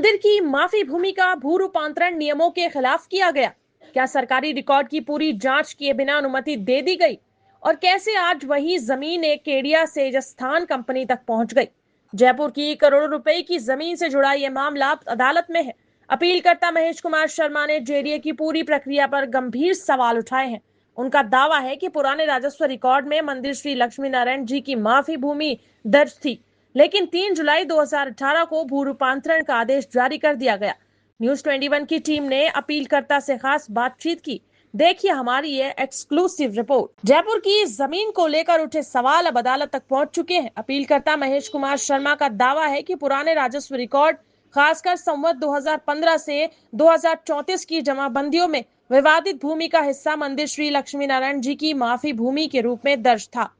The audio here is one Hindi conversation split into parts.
मंदिर की माफी भूमि का भू रूपांतरण नियमों के खिलाफ किया गया। क्या सरकारी रिकॉर्ड की पूरी जांच किए बिना अनुमति दे दी गई? और कैसे आज वही जमीन एक केडिया सेजस्थान कंपनी तक पहुंच गई? जयपुर की करोड़ों रुपए की जमीन से जुड़ा यह मामला अदालत में है। अपीलकर्ता महेश कुमार शर्मा ने जेडीए की पूरी प्रक्रिया पर गंभीर सवाल उठाए हैं। उनका दावा है कि पुराने राजस्व रिकॉर्ड में मंदिर श्री लक्ष्मी नारायण जी की माफी भूमि दर्ज थी, लेकिन 3 जुलाई 2018 को भू रूपांतरण का आदेश जारी कर दिया गया। न्यूज 21 की टीम ने अपीलकर्ता से खास बातचीत की। देखिए हमारी ये एक्सक्लूसिव रिपोर्ट। जयपुर की जमीन को लेकर उठे सवाल अब अदालत तक पहुंच चुके हैं। अपीलकर्ता महेश कुमार शर्मा का दावा है कि पुराने राजस्व रिकॉर्ड, खासकर संवत 2015 से 2034 की जमाबंदियों में विवादित भूमि का हिस्सा मंदिर श्री लक्ष्मी नारायण जी की माफी भूमि के रूप में दर्ज था।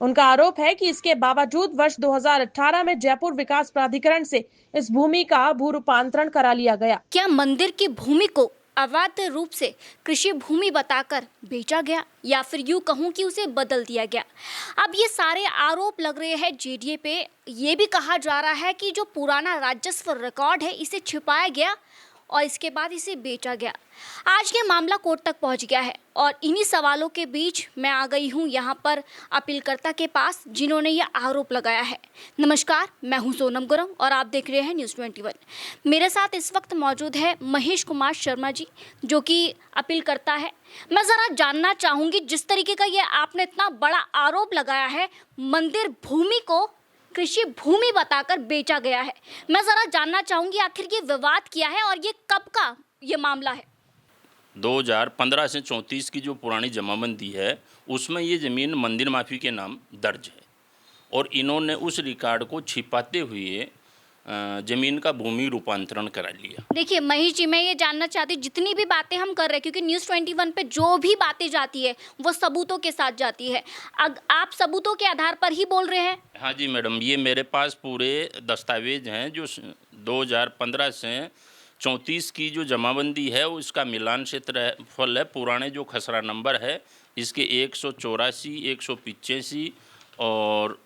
उनका आरोप है कि इसके बावजूद वर्ष 2018 में जयपुर विकास प्राधिकरण से इस भूमि का भू रूपांतरण करा लिया गया। क्या मंदिर की भूमि को अवैध रूप से कृषि भूमि बताकर बेचा गया, या फिर यूं कहूं कि उसे बदल दिया गया? अब ये सारे आरोप लग रहे हैं जेडीए पे। ये भी कहा जा रहा है कि जो पुराना राजस्व रिकॉर्ड है इसे छिपाया गया और इसके बाद इसे बेचा गया। आज ये मामला कोर्ट तक पहुंच गया है और इन्हीं सवालों के बीच मैं आ गई हूं यहाँ पर अपीलकर्ता के पास, जिन्होंने ये आरोप लगाया है। नमस्कार, मैं हूं सोनम गुरम और आप देख रहे हैं न्यूज़ 21। मेरे साथ इस वक्त मौजूद है महेश कुमार शर्मा जी, जो कि अपीलकर्ता है। मैं ज़रा जानना चाहूँगी, जिस तरीके का ये आपने इतना बड़ा आरोप लगाया है, मंदिर भूमि को कृषि भूमि बताकर बेचा गया है, मैं जरा जानना चाहूंगी आखिर ये विवाद क्या है और ये कब का ये मामला है? 2015 से 34 की जो पुरानी जमाबंदी है उसमें ये ज़मीन मंदिर माफी के नाम दर्ज है और इन्होंने उस रिकॉर्ड को छिपाते हुए ज़मीन का भूमि रूपांतरण करा लिया। देखिए महेश जी, मैं ये जानना चाहती हूँ, जितनी भी बातें हम कर रहे हैं, क्योंकि न्यूज़ 21 पे जो भी बातें जाती है वो सबूतों के साथ जाती है। आप सबूतों के आधार पर ही बोल रहे हैं? हाँ जी मैडम, ये मेरे पास पूरे दस्तावेज हैं जो 2015 से 34 की जो जमाबंदी है उसका मिलान क्षेत्रफल है। पुराने जो खसरा नंबर है इसके 184, 185 और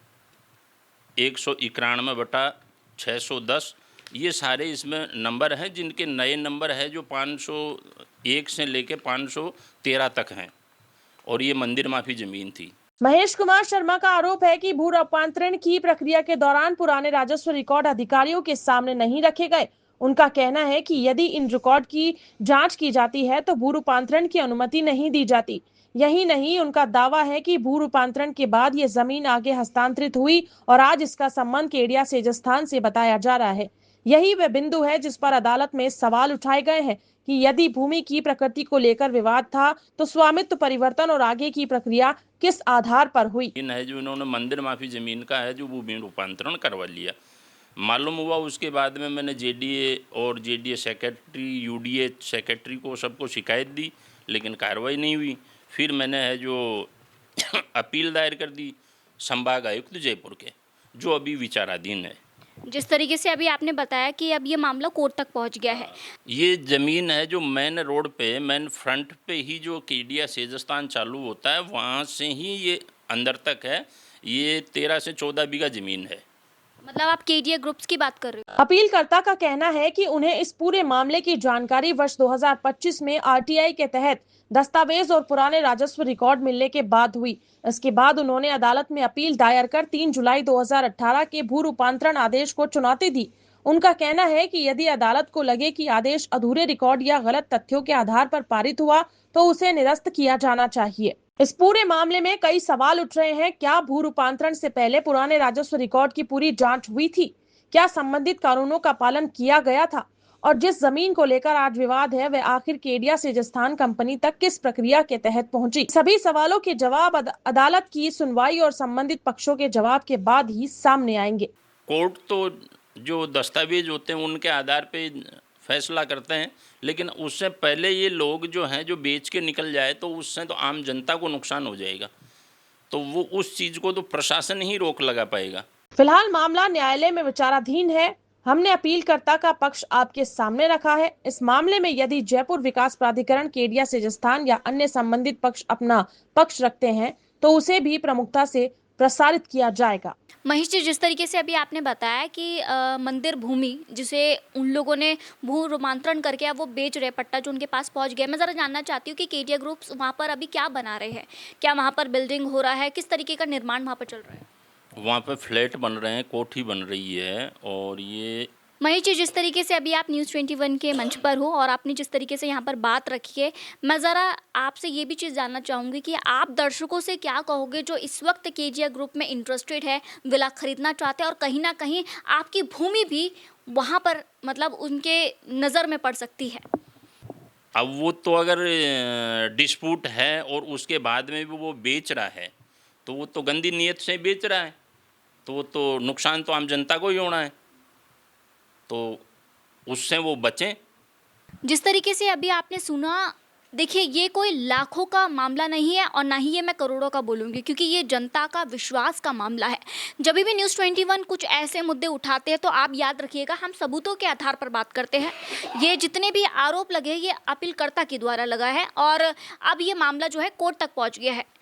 191/610, ये सारे इसमें नंबर हैं, जिनके नए नंबर है जो 501 से लेके 513 तक हैं और ये मंदिर माफी ज़मीन थी। महेश कुमार शर्मा का आरोप है कि भू रूपांतरण की प्रक्रिया के दौरान पुराने राजस्व रिकॉर्ड अधिकारियों के सामने नहीं रखे गए। उनका कहना है कि यदि इन रिकॉर्ड की जांच की जाती है तो भू रूपांतरण की अनुमति नहीं दी जाती। यही नहीं, उनका दावा है कि भू रूपांतरण के बाद ये जमीन आगे हस्तांतरित हुई और आज इसका संबंध केडिया सेजस्थान से बताया जा रहा है। यही वह बिंदु है जिस पर अदालत में सवाल उठाए गए हैं कि यदि भूमि की प्रकृति को लेकर विवाद था तो स्वामित्व परिवर्तन और आगे की प्रक्रिया किस आधार पर हुई? इन है जो इन्होंने मंदिर माफी ज़मीन का है जो भूमि रूपांतरण करवा लिया। मालूम हुआ उसके बाद में मैंने जेडीए और जेडीए सेक्रेटरी, यूडीए सेक्रेटरी को सबको शिकायत दी, लेकिन कार्रवाई नहीं हुई। फिर मैंने है जो अपील दायर कर दी संभाग आयुक्त जयपुर के, जो अभी विचाराधीन है। जिस तरीके से अभी आपने बताया कि अब ये मामला कोर्ट तक पहुंच गया है। ये ज़मीन है जो मेन रोड पे, मेन फ्रंट पे ही जो केडिया सेजस्थान चालू होता है वहाँ से ही ये अंदर तक है। ये 13 से 14 बीघा ज़मीन है। मतलब आप केडिया ग्रुप्स की बात कर रहे हो? अपीलकर्ता का कहना है कि उन्हें इस पूरे मामले की जानकारी वर्ष 2025 में आरटीआई के तहत दस्तावेज और पुराने राजस्व रिकॉर्ड मिलने के बाद हुई। इसके बाद उन्होंने अदालत में अपील दायर कर 3 जुलाई 2018 के भू रूपांतरण आदेश को चुनौती दी। उनका कहना है कि यदि अदालत को लगे कि आदेश अधूरे रिकॉर्ड या गलत तथ्यों के आधार पर पारित हुआ तो उसे निरस्त किया जाना चाहिए। इस पूरे मामले में कई सवाल उठ रहे हैं। क्या भू रूपांतरण से पहले पुराने राजस्व रिकॉर्ड की पूरी जांच हुई थी? क्या संबंधित कानूनों का पालन किया गया था? और जिस जमीन को लेकर आज विवाद है वह आखिर केडिया सेजस्थान कंपनी तक किस प्रक्रिया के तहत पहुंची? सभी सवालों के जवाब अदालत की सुनवाई और संबंधित पक्षों के जवाब के बाद ही सामने आएंगे। कोर्ट तो जो दस्तावेज होते हैं उनके आधार पे फैसला करते हैं, लेकिन उससे पहले ये लोग जो हैं जो बेच के निकल जाए तो उससे तो आम जनता को नुकसान हो जाएगा, तो वो उस चीज़ को तो प्रशासन ही रोक लगा पाएगा। फिलहाल मामला न्यायालय में विचाराधीन है। हमने अपीलकर्ता का पक्ष आपके सामने रखा है। इस मामले में यदि जयपुर विकास प्राधिकरण, केडिया सेजस्थान या अन्य संबंधित पक्ष अपना पक्ष रखते हैं तो उसे भी प्रमुखता से प्रसारित किया जाएगा। महेश जी, जिस तरीके से अभी आपने बताया कि मंदिर भूमि जिसे उन लोगों ने भू रूपांतरण करके अब वो बेच रहे, पट्टा जो उनके पास पहुंच गया, मैं ज़रा जानना चाहती हूँ कि केडिया ग्रुप्स वहाँ पर अभी क्या बना रहे हैं? क्या वहाँ पर बिल्डिंग हो रहा है? किस तरीके का निर्माण वहाँ पर चल रहा है? वहाँ पे फ्लैट बन रहे हैं, कोठी बन रही है। और ये महेश जी, जिस तरीके से अभी आप न्यूज़ 21 के मंच पर हो और आपने जिस तरीके से यहाँ पर बात रखी है, मैं ज़रा आपसे ये भी चीज़ जानना चाहूँगी कि आप दर्शकों से क्या कहोगे जो इस वक्त केजिया ग्रुप में इंटरेस्टेड है, विला खरीदना चाहते हैं और कहीं ना कहीं आपकी भूमि भी वहाँ पर मतलब उनके नज़र में पड़ सकती है? अब वो तो अगर डिस्प्यूट है और उसके बाद में भी वो बेच रहा है, तो वो तो गंदी नीयत से बेच रहा है, तो वो तो नुकसान तो आम जनता को ही होना है, तो उससे वो बचें। जिस तरीके से अभी आपने सुना, देखिए ये कोई लाखों का मामला नहीं है और ना ही ये मैं करोड़ों का बोलूँगी, क्योंकि ये जनता का विश्वास का मामला है। जब भी न्यूज़ 21 कुछ ऐसे मुद्दे उठाते हैं तो आप याद रखिएगा, हम सबूतों के आधार पर बात करते हैं। ये जितने भी आरोप लगे ये अपीलकर्ता के द्वारा लगा है और अब ये मामला जो है कोर्ट तक पहुँच गया है।